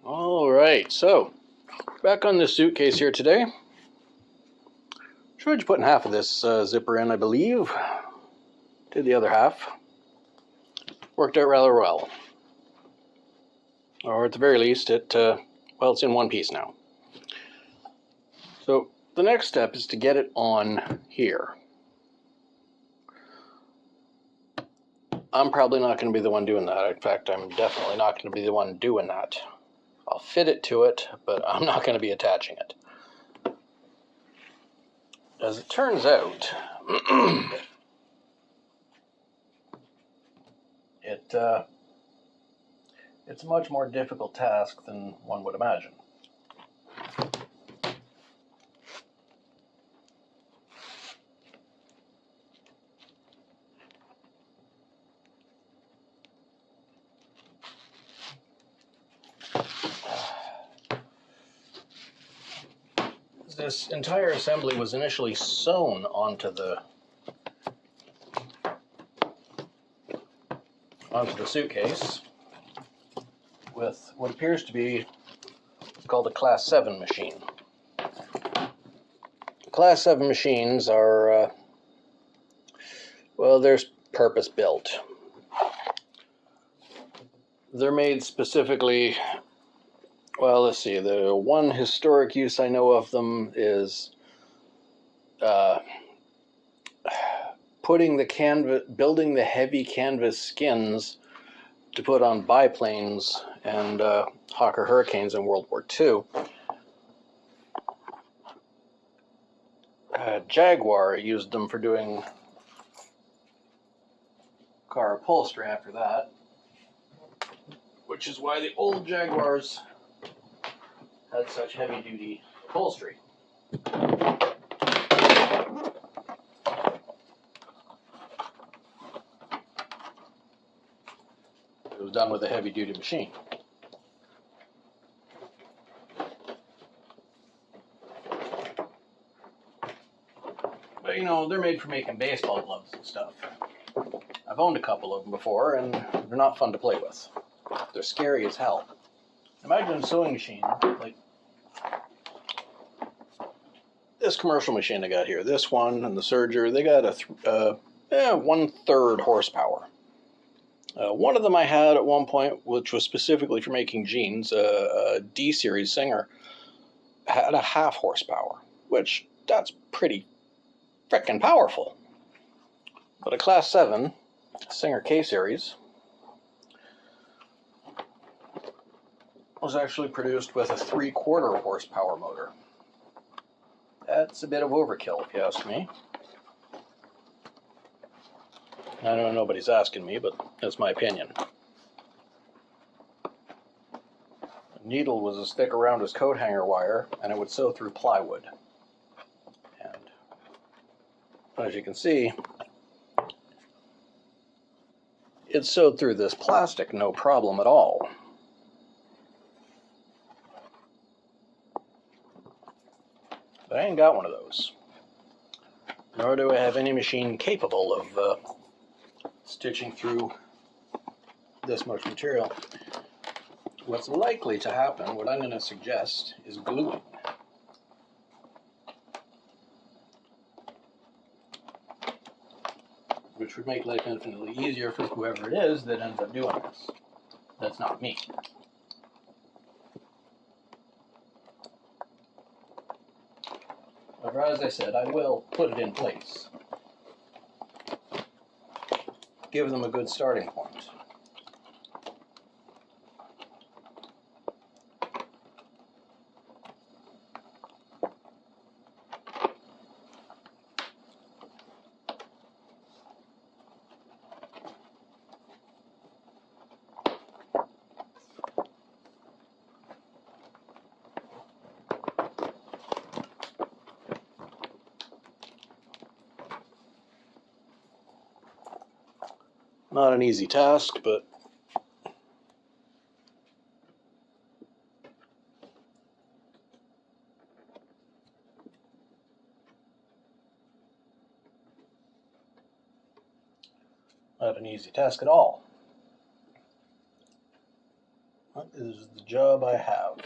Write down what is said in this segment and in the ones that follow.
All right, so back on this suitcase here today. Tried putting half of this zipper in, I believe. Did the other half. Worked out rather well. Or at the very least, it's in one piece now. So the next step is to get it on here. I'm probably not going to be the one doing that. In fact, I'm definitely not going to be the one doing that. I'll fit it to it, but I'm not going to be attaching it. As it turns out, it's a much more difficult task than one would imagine. This entire assembly was initially sewn onto the suitcase with what appears to be called a Class 7 machine. Class 7 machines are, they're purpose-built. They're made specifically, let's see, the one historic use I know of them is building the heavy canvas skins to put on biplanes and Hawker Hurricanes in World War II. Jaguar used them for doing car upholstery after that, which is why the old Jaguars had such heavy-duty upholstery. It was done with a heavy-duty machine. But, they're made for making baseball gloves and stuff. I've owned a couple of them before, and they're not fun to play with. They're scary as hell. Imagine a sewing machine, like this commercial machine I got here. This one and the Serger, they got a 1/3 horsepower. One of them I had at one point, which was specifically for making jeans, a D-series Singer, had a 1/2 horsepower, which that's pretty frickin' powerful. But a Class 7 Singer K-series was actually produced with a 3/4 horsepower motor. That's a bit of overkill, if you ask me. I know nobody's asking me, but that's my opinion. The needle was as thick around as coat hanger wire, and it would sew through plywood. And as you can see, it sewed through this plastic no problem at all. But I ain't got one of those. Nor do I have any machine capable of stitching through this much material. What's likely to happen, what I'm going to suggest, is gluing. Which would make life infinitely easier for whoever it is that ends up doing this. That's not me. However, as I said, I will put it in place. Give them a good starting point. Not an easy task, but not an easy task at all. What is the job I have?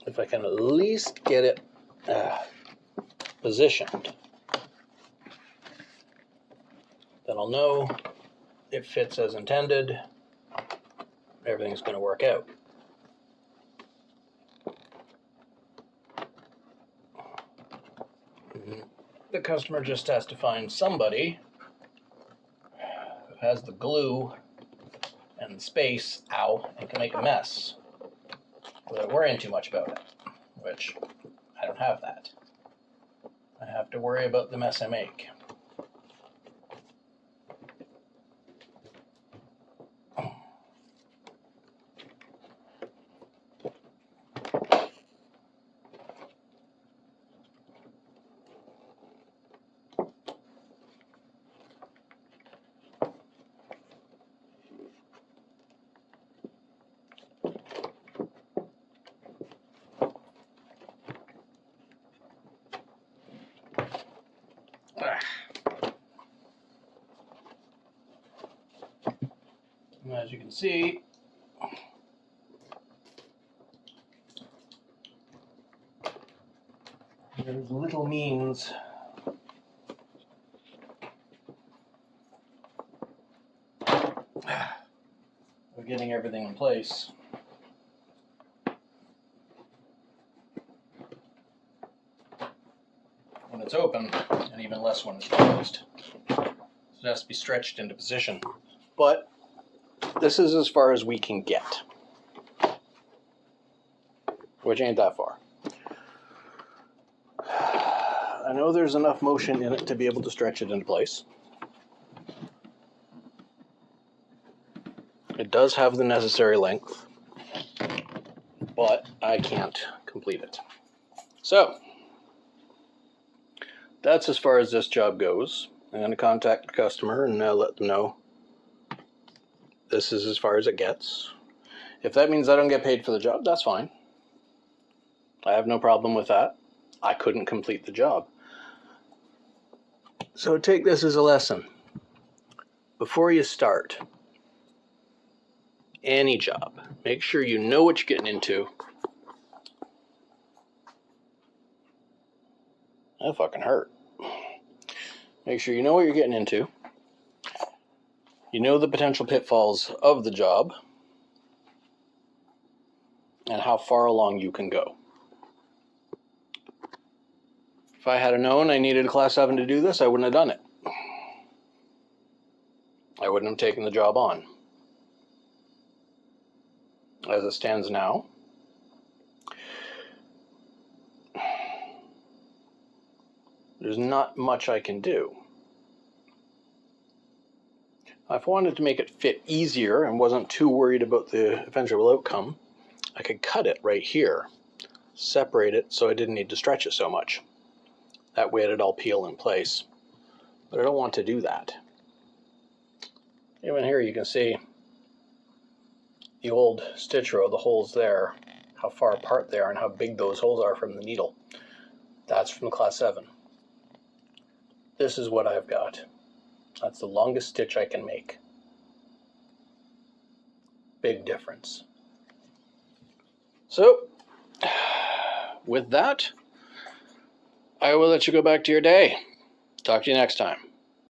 If I can at least get it positioned, then I'll know it fits as intended. Everything's going to work out. The customer just has to find somebody who has the glue and the space, and can make a mess without worrying too much about it, which I don't have that. I have to worry about the mess I make. And as you can see, there's little means of getting everything in place. When it's open, and even less when it's closed. So it has to be stretched into position. But this is as far as we can get, which ain't that far. I know there's enough motion in it to be able to stretch it into place. It does have the necessary length, but I can't complete it. So, that's as far as this job goes. I'm going to contact the customer and let them know this is as far as it gets. If that means I don't get paid for the job, that's fine. I have no problem with that. I couldn't complete the job. So take this as a lesson. Before you start any job, make sure you know what you're getting into. That fucking hurt. Make sure you know what you're getting into. You know the potential pitfalls of the job and how far along you can go. If I had known I needed a Class 7 to do this, I wouldn't have done it. I wouldn't have taken the job on. As it stands now, there's not much I can do. If I wanted to make it fit easier and wasn't too worried about the eventual outcome, I could cut it right here, separate it so I didn't need to stretch it so much. That way it'd all peel in place. But I don't want to do that. Even here you can see the old stitch row, the holes there, how far apart they are and how big those holes are from the needle. That's from the Class 7. This is what I've got. That's the longest stitch I can make. Big difference. So, with that, I will let you go back to your day. Talk to you next time.